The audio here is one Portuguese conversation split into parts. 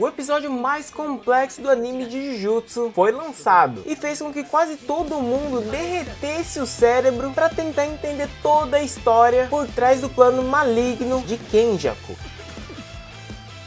O episódio mais complexo do anime de Jujutsu foi lançado e fez com que quase todo mundo derretesse o cérebro para tentar entender toda a história por trás do plano maligno de Kenjaku.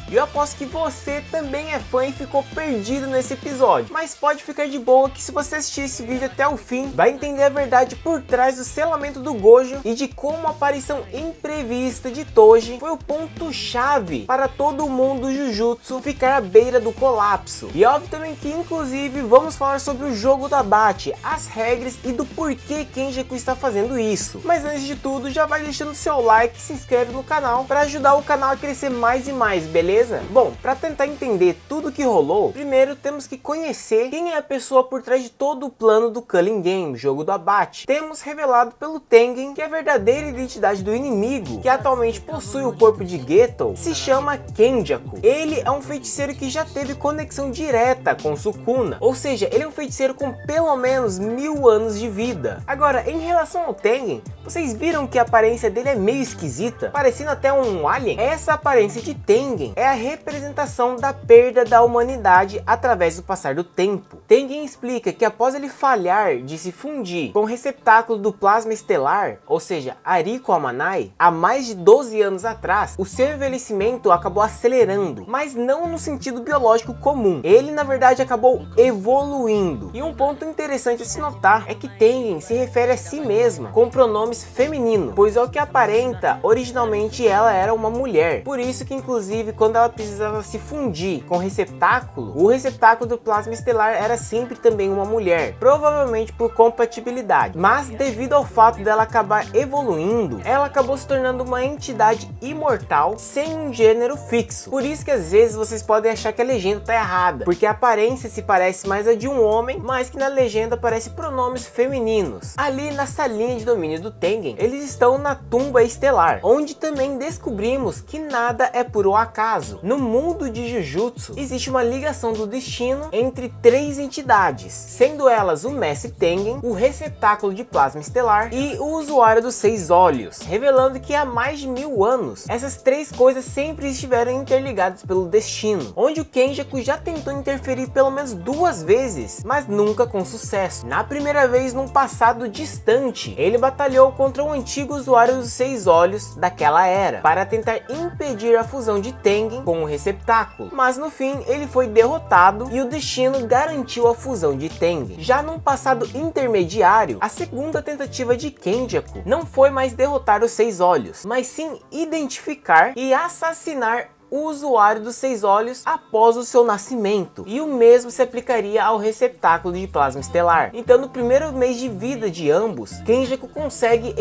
E eu aposto que você também é fã e ficou perdido nesse episódio. Mas pode ficar de boa que se você assistir esse vídeo até o fim, vai entender a verdade por trás do selamento do Gojo e de como a aparição imprevista de Toji foi o ponto-chave para todo mundo do Jujutsu ficar à beira do colapso. E óbvio também que inclusive vamos falar sobre o jogo do abate, as regras e do porquê Kenjaku está fazendo isso. Mas antes de tudo, já vai deixando seu like e se inscreve no canal para ajudar o canal a crescer mais e mais, beleza? Bom, para tentar entender tudo que rolou, primeiro temos que conhecer quem é a pessoa por trás de todo o plano do Culling Game, jogo do abate. Temos revelado pelo Tengen que a verdadeira identidade do inimigo, que atualmente possui o corpo de Geto, se chama Kenjaku. Ele é um feiticeiro que já teve conexão direta com Sukuna, ou seja, ele é um feiticeiro com pelo menos 1000 anos de vida. Agora, em relação ao Tengen, vocês viram que a aparência dele é meio esquisita, parecendo até um alien? Essa aparência de Tengen é a representação da perda da humanidade através do passar do tempo. Tengen explica que após ele falhar de se fundir com o receptáculo do plasma estelar, ou seja, Ariko Amanai, há mais de 12 anos atrás, o seu envelhecimento acabou acelerando, mas não no sentido biológico comum. Ele na verdade acabou evoluindo. E um ponto interessante a se notar é que Tengen se refere a si mesma com pronomes femininos, pois ao que aparenta, originalmente ela era uma mulher. Por isso que inclusive quando ela precisava se fundir com o receptáculo do plasma estelar era sempre também uma mulher, provavelmente por compatibilidade. Mas devido ao fato dela acabar evoluindo, ela acabou se tornando uma entidade imortal sem um gênero fixo. Por isso que às vezes vocês podem achar que a legenda tá errada, porque a aparência se parece mais a de um homem, mas que na legenda aparece pronomes femininos. Ali na salinha de domínio do Tengen, eles estão na tumba estelar, onde também descobrimos que nada é por um acaso. No mundo de Jujutsu, existe uma ligação do destino entre três entidades, sendo elas o Mestre Tengen, o receptáculo de plasma estelar e o usuário dos 6 olhos, revelando que há mais de 1000 anos, essas três coisas sempre estiveram interligadas pelo destino, onde o Kenjaku já tentou interferir pelo menos 2 vezes, mas nunca com sucesso. Na primeira vez, num passado distante, ele batalhou contra um antigo usuário dos 6 olhos daquela era, para tentar impedir a fusão de Tengen com o receptáculo, mas no fim ele foi derrotado e o destino garantiu a fusão de Tengen. Já num passado intermediário, a segunda tentativa de Kenjaku não foi mais derrotar os 6 olhos, mas sim identificar e assassinar o usuário dos 6 olhos após o seu nascimento, e o mesmo se aplicaria ao receptáculo de plasma estelar. Então no primeiro mês de vida de ambos, Kenjaku consegue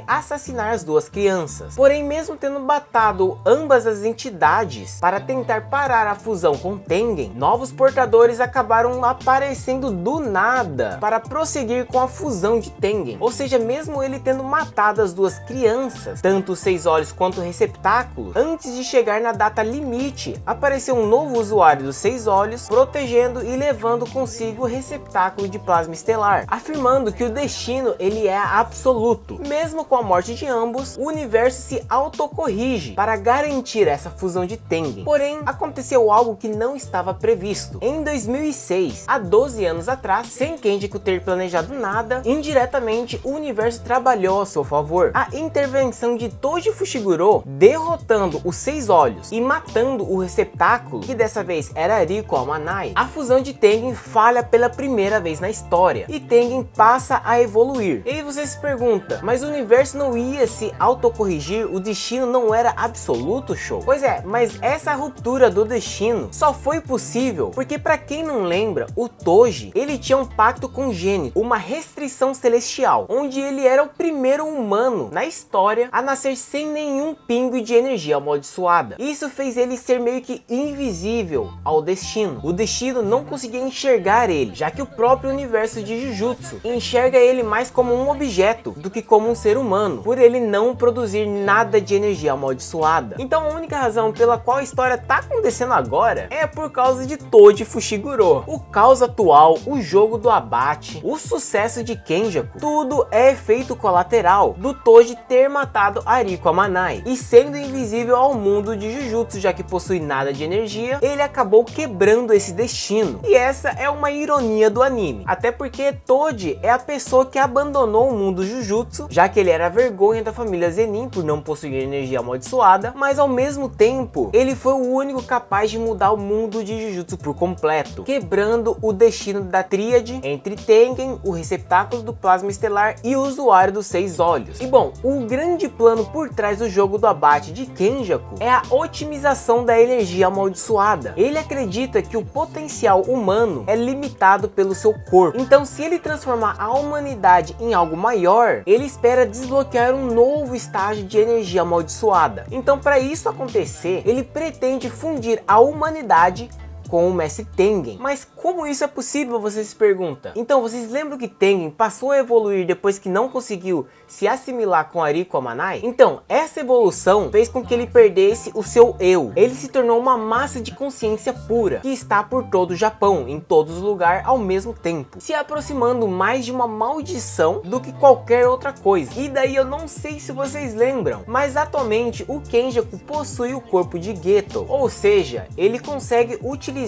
assassinar as duas crianças. Porém, mesmo tendo matado ambas as entidades para tentar parar a fusão com Tengen, novos portadores acabaram aparecendo do nada para prosseguir com a fusão de Tengen. Ou seja, mesmo ele tendo matado as duas crianças, tanto os 6 olhos quanto o receptáculo, antes de chegar na data limite, apareceu um novo usuário dos 6 olhos, protegendo e levando consigo o receptáculo de plasma estelar, afirmando que o destino ele é absoluto. Mesmo com a morte de ambos, o universo se autocorrige para garantir essa fusão de Tengen. Porém, aconteceu algo que não estava previsto. Em 2006, há 12 anos atrás, sem Kenjaku ter planejado nada, indiretamente o universo trabalhou a seu favor. A intervenção de Toji Fushiguro, derrotando os 6 olhos e matando o receptáculo, que dessa vez era Ariko Amanai, a fusão de Tengen falha pela primeira vez na história e Tengen passa a evoluir. E aí você se pergunta, mas o universo não ia se autocorrigir? O destino não era absoluto, show? Pois é, mas essa ruptura do destino só foi possível porque, para quem não lembra, o Toji, ele tinha um pacto congênito, uma restrição celestial, onde ele era o primeiro humano na história a nascer sem nenhum pingo de energia amaldiçoada. Isso fez ele ser meio que invisível ao destino. O destino não conseguia enxergar ele, já que o próprio universo de Jujutsu enxerga ele mais como um objeto do que como um ser humano, por ele não produzir nada de energia amaldiçoada. Então a única razão pela qual a história tá acontecendo agora é por causa de Toji Fushiguro. O caos atual, o jogo do abate, o sucesso de Kenjaku, tudo é efeito colateral do Toji ter matado Ariko Amanai e sendo invisível ao mundo mundo de Jujutsu, já que possui nada de energia, ele acabou quebrando esse destino. E essa é uma ironia do anime, até porque Toji é a pessoa que abandonou o mundo Jujutsu, já que ele era a vergonha da família Zenin por não possuir energia amaldiçoada, mas ao mesmo tempo, ele foi o único capaz de mudar o mundo de Jujutsu por completo, quebrando o destino da tríade entre Tengen, o receptáculo do plasma estelar, e o usuário dos 6 olhos. E bom, o grande plano por trás do jogo do abate de Kenjaku é a otimização da energia amaldiçoada. Ele acredita que o potencial humano é limitado pelo seu corpo, então se ele transformar a humanidade em algo maior, ele espera desbloquear um novo estágio de energia amaldiçoada. Então, para isso acontecer, ele pretende fundir a humanidade com o Mestre Tengen. Mas como isso é possível, você se pergunta? Então, vocês lembram que Tengen passou a evoluir depois que não conseguiu se assimilar com Ariko Amanai? Então, essa evolução fez com que ele perdesse o seu eu. Ele se tornou uma massa de consciência pura, que está por todo o Japão, em todos os lugares ao mesmo tempo, se aproximando mais de uma maldição do que qualquer outra coisa. E daí eu não sei se vocês lembram, mas atualmente o Kenjaku possui o corpo de Geto, ou seja, ele consegue utilizar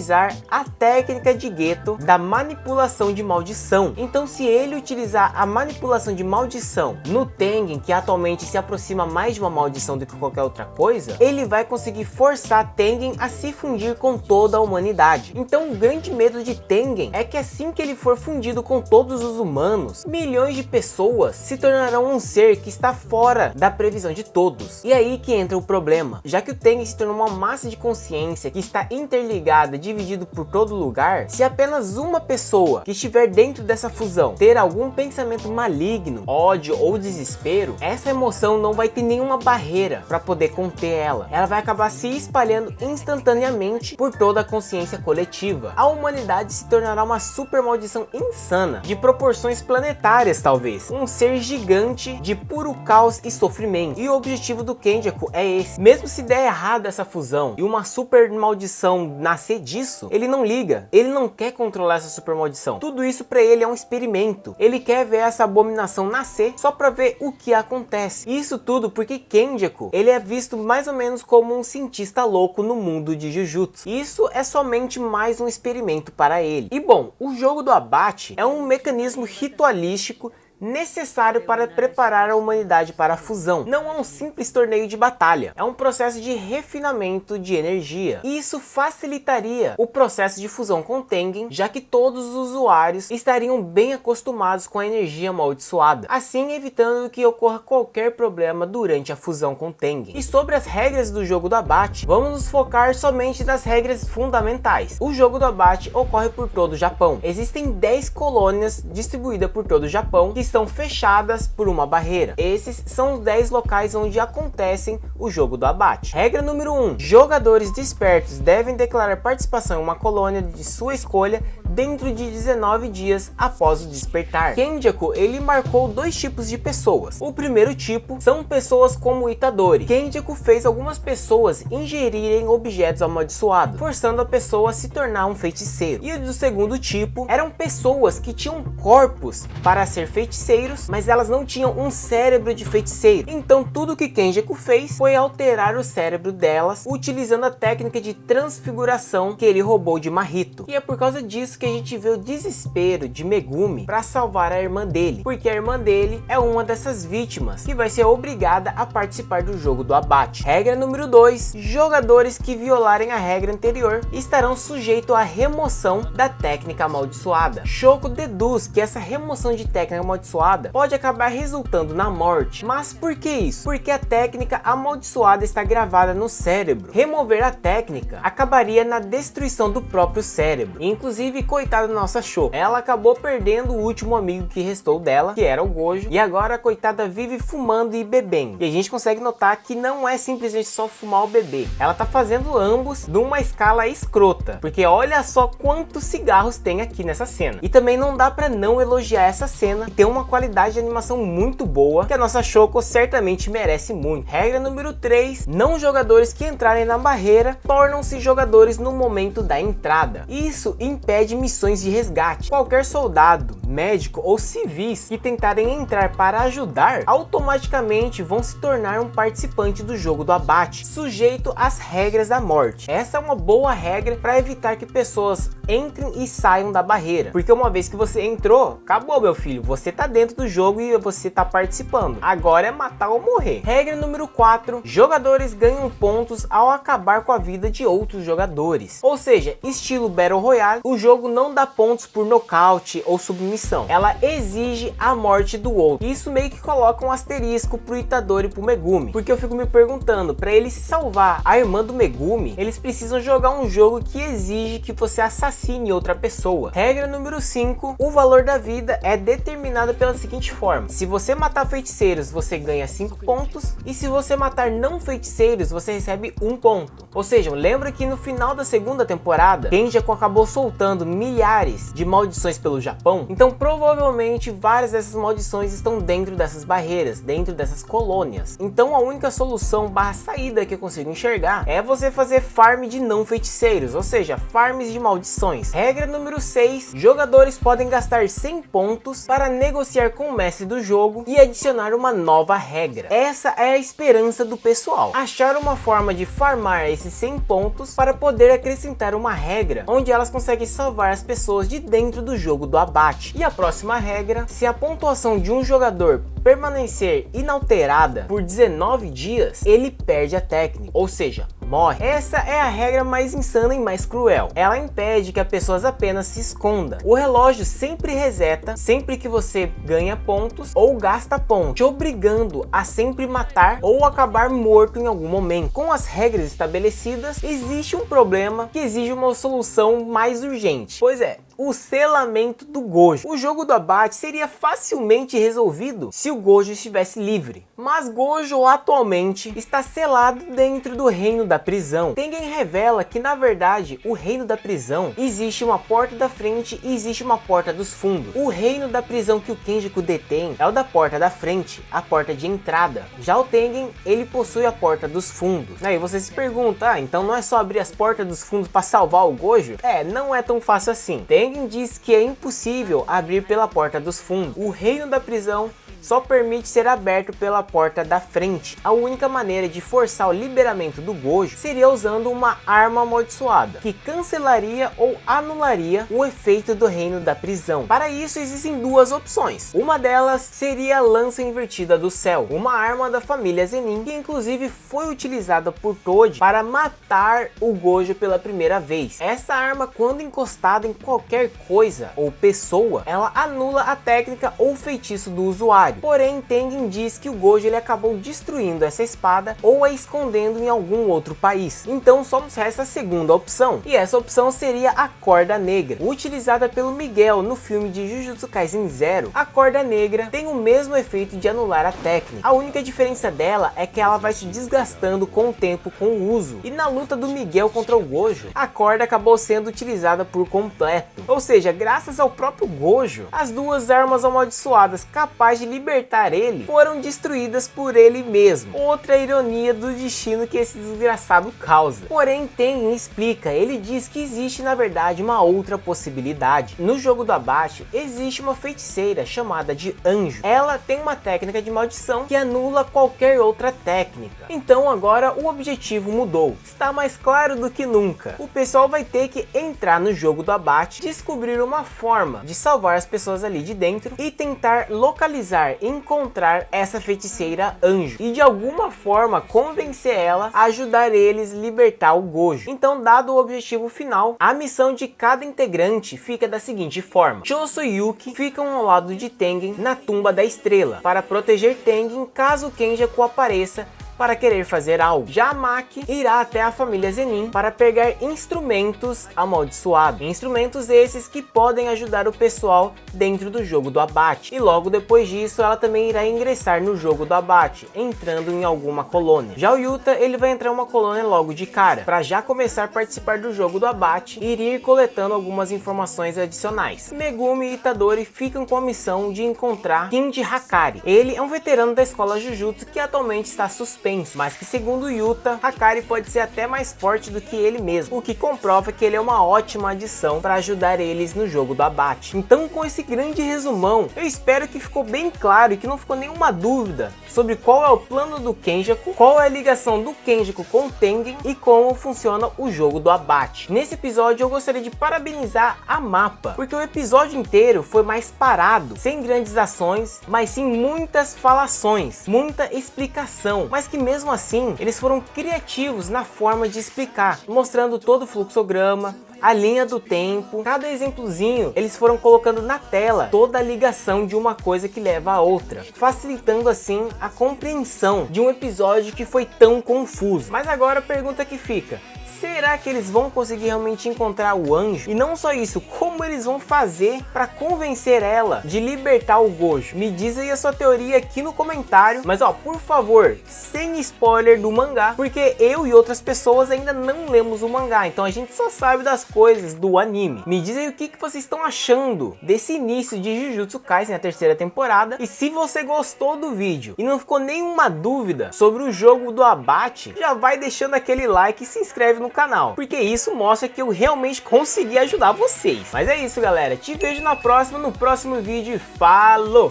a técnica de Geto da manipulação de maldição. Então, se ele utilizar a manipulação de maldição no Tengen, que atualmente se aproxima mais de uma maldição do que qualquer outra coisa, ele vai conseguir forçar Tengen a se fundir com toda a humanidade. Então, o grande medo de Tengen é que assim que ele for fundido com todos os humanos, milhões de pessoas se tornarão um ser que está fora da previsão de todos. E aí que entra o problema, já que o Tengen se tornou uma massa de consciência que está interligada, dividido por todo lugar. Se apenas uma pessoa que estiver dentro dessa fusão ter algum pensamento maligno, ódio ou desespero, essa emoção não vai ter nenhuma barreira para poder conter ela. Ela vai acabar se espalhando instantaneamente por toda a consciência coletiva. A humanidade se tornará uma super maldição insana, de proporções planetárias talvez. Um ser gigante de puro caos e sofrimento. E o objetivo do Kenjaku é esse. Mesmo se der errado essa fusão e uma super maldição nascer disso, ele não liga, ele não quer controlar essa super maldição. Tudo isso para ele é um experimento. Ele quer ver essa abominação nascer só para ver o que acontece. Isso tudo porque Kenjaku, ele é visto mais ou menos como um cientista louco no mundo de Jujutsu. Isso é somente mais um experimento para ele. E bom, o jogo do abate é um mecanismo ritualístico necessário para preparar a humanidade para a fusão. Não é um simples torneio de batalha, é um processo de refinamento de energia. E isso facilitaria o processo de fusão com Tengen, já que todos os usuários estariam bem acostumados com a energia amaldiçoada, assim evitando que ocorra qualquer problema durante a fusão com Tengen. E sobre as regras do jogo do abate, vamos nos focar somente nas regras fundamentais. O jogo do abate ocorre por todo o Japão. Existem 10 colônias distribuídas por todo o Japão que estão fechadas por uma barreira. Esses são os 10 locais onde acontecem o jogo do abate. Regra número 1. Jogadores despertos devem declarar participação em uma colônia de sua escolha dentro de 19 dias após o despertar. Kenjaku, ele marcou 2 tipos de pessoas. O primeiro tipo são pessoas como Itadori. Kenjaku fez algumas pessoas ingerirem objetos amaldiçoados, forçando a pessoa a se tornar um feiticeiro. E o do segundo tipo eram pessoas que tinham corpos para ser feiticeiros, mas elas não tinham um cérebro de feiticeiro. Então tudo que Kenjaku fez foi alterar o cérebro delas, utilizando a técnica de transfiguração que ele roubou de Mahito. E é por causa disso que a gente vê o desespero de Megumi para salvar a irmã dele, porque a irmã dele é uma dessas vítimas que vai ser obrigada a participar do jogo do abate. Regra número 2. Jogadores que violarem a regra anterior estarão sujeitos à remoção da técnica amaldiçoada. Shoko deduz que essa remoção de técnica amaldiçoada pode acabar resultando na morte. Mas por que isso? Porque a técnica amaldiçoada está gravada no cérebro. Remover a técnica acabaria na destruição do próprio cérebro. Inclusive, coitada da nossa Shoko, ela acabou perdendo o último amigo que restou dela, que era o Gojo, e agora a coitada vive fumando e bebendo. E a gente consegue notar que não é simplesmente só fumar ou beber, ela tá fazendo ambos numa escala escrota, porque olha só quantos cigarros tem aqui nessa cena. E também não dá pra não elogiar essa cena. Tem uma uma qualidade de animação muito boa, que a nossa Choco certamente merece muito. Regra número 3, não jogadores que entrarem na barreira tornam-se jogadores no momento da entrada. Isso impede missões de resgate. Qualquer soldado, médico ou civis que tentarem entrar para ajudar, automaticamente vão se tornar um participante do jogo do abate, sujeito às regras da morte. Essa é uma boa regra para evitar que pessoas entrem e saiam da barreira, porque uma vez que você entrou, acabou, meu filho, você tá dentro do jogo e você tá participando. Agora é matar ou morrer. Regra número 4, jogadores ganham pontos ao acabar com a vida de outros jogadores. Ou seja, estilo Battle Royale, o jogo não dá pontos por nocaute ou submissão, ela exige a morte do outro. Isso meio que coloca um asterisco pro Itadori e pro Megumi, porque eu fico me perguntando, para eles salvar a irmã do Megumi, eles precisam jogar um jogo que exige que você assassine outra pessoa. Regra número 5, o valor da vida é determinado pela seguinte forma: se você matar feiticeiros, você ganha 5 pontos, e se você matar não feiticeiros, você recebe 1 ponto. Ou seja, lembra que no final da segunda temporada, Kenjaku acabou soltando milhares de maldições pelo Japão? Então provavelmente várias dessas maldições estão dentro dessas barreiras, dentro dessas colônias. Então a única solução barra saída que eu consigo enxergar é você fazer farm de não feiticeiros, ou seja, farms de maldições. Regra número 6, jogadores podem gastar 100 pontos para negociar com o mestre do jogo e adicionar uma nova regra. Essa é a esperança do pessoal, achar uma forma de farmar esses 100 pontos para poder acrescentar uma regra onde elas conseguem salvar as pessoas de dentro do jogo do abate. E a próxima regra, se a pontuação de um jogador permanecer inalterada por 19 dias, ele perde a técnica, ou seja, morre. Essa é a regra mais insana e mais cruel. Ela impede que a pessoa apenas se esconda. O relógio sempre reseta sempre que você ganha pontos ou gasta pontos, te obrigando a sempre matar ou acabar morto em algum momento. Com as regras estabelecidas, existe um problema que exige uma solução mais urgente. Pois é, o selamento do Gojo. O jogo do abate seria facilmente resolvido se o Gojo estivesse livre, mas Gojo atualmente está selado dentro do reino da prisão. Tengen revela que na verdade o reino da prisão existe uma porta da frente e existe uma porta dos fundos. O reino da prisão que o Kenjaku detém é o da porta da frente, a porta de entrada. Já o Tengen, ele possui a porta dos fundos. Aí você se pergunta, então não é só abrir as portas dos fundos para salvar o Gojo? Não é tão fácil assim. Tengen diz que é impossível abrir pela porta dos fundos. O reino da prisão só permite ser aberto pela porta da frente. A única maneira de forçar o liberamento do Gojo seria usando uma arma amaldiçoada, que cancelaria ou anularia o efeito do reino da prisão. Para isso existem duas opções. Uma delas seria a lança invertida do céu, uma arma da família Zenin, que inclusive foi utilizada por Toji para matar o Gojo pela primeira vez. Essa arma, quando encostada em qualquer coisa ou pessoa, ela anula a técnica ou feitiço do usuário. Porém, Tengen diz que o Gojo ele acabou destruindo essa espada ou a escondendo em algum outro país. Então só nos resta a segunda opção, e essa opção seria a corda negra, utilizada pelo Miguel no filme de Jujutsu Kaisen Zero. A corda negra tem o mesmo efeito de anular a técnica. A única diferença dela é que ela vai se desgastando com o tempo com o uso. E na luta do Miguel contra o Gojo, a corda acabou sendo utilizada por completo. Ou seja, graças ao próprio Gojo, as duas armas amaldiçoadas capazes de libertar ele foram destruídas por ele mesmo. Outra ironia do destino que esse desgraçado causa. Porém, Tengen explica, ele diz que existe na verdade uma outra possibilidade. No jogo do abate existe uma feiticeira chamada de Anjo. Ela tem uma técnica de maldição que anula qualquer outra técnica. Então agora o objetivo mudou. Está mais claro do que nunca. O pessoal vai ter que entrar no jogo do abate, descobrir uma forma de salvar as pessoas ali de dentro e tentar localizar, encontrar essa feiticeira Anjo e de alguma forma convencer ela a ajudar eles a libertar o Gojo. Então, dado o objetivo final, a missão de cada integrante fica da seguinte forma: Choso e Yuki ficam ao lado de Tengen na tumba da estrela para proteger Tengen caso Kenjaku apareça para querer fazer algo. Já a Maki irá até a família Zenin para pegar instrumentos amaldiçoados. Instrumentos esses que podem ajudar o pessoal dentro do jogo do abate. E logo depois disso ela também irá ingressar no jogo do abate, entrando em alguma colônia. Já o Yuta, ele vai entrar em uma colônia logo de cara, para já começar a participar do jogo do abate e ir coletando algumas informações adicionais. Megumi e Itadori ficam com a missão de encontrar Kinji Hakari. Ele é um veterano da escola Jujutsu que atualmente está suspenso, mas que segundo Yuta, Hakari pode ser até mais forte do que ele mesmo, o que comprova que ele é uma ótima adição para ajudar eles no jogo do abate. Então, com esse grande resumão, eu espero que ficou bem claro e que não ficou nenhuma dúvida sobre qual é o plano do Kenjaku, qual é a ligação do Kenjaku com o Tengen e como funciona o jogo do abate. Nesse episódio eu gostaria de parabenizar a Mappa, porque o episódio inteiro foi mais parado, sem grandes ações, mas sim muitas falações, muita explicação, mas que mesmo assim eles foram criativos na forma de explicar, mostrando todo o fluxograma, a linha do tempo, cada exemplozinho eles foram colocando na tela toda a ligação de uma coisa que leva a outra, facilitando assim a compreensão de um episódio que foi tão confuso. Mas agora a pergunta que fica: será que eles vão conseguir realmente encontrar o anjo? E não só isso, como eles vão fazer para convencer ela de libertar o Gojo? Me diz aí a sua teoria aqui no comentário, mas ó, por favor, sem spoiler do mangá, porque eu e outras pessoas ainda não lemos o mangá, então a gente só sabe das coisas do anime. Me diz aí o que vocês estão achando desse início de Jujutsu Kaisen na terceira temporada, e se você gostou do vídeo e não ficou nenhuma dúvida sobre o jogo do abate, já vai deixando aquele like e se inscreve no canal, porque isso mostra que eu realmente consegui ajudar vocês. Mas é isso, galera, te vejo na próxima, no próximo vídeo. Falou!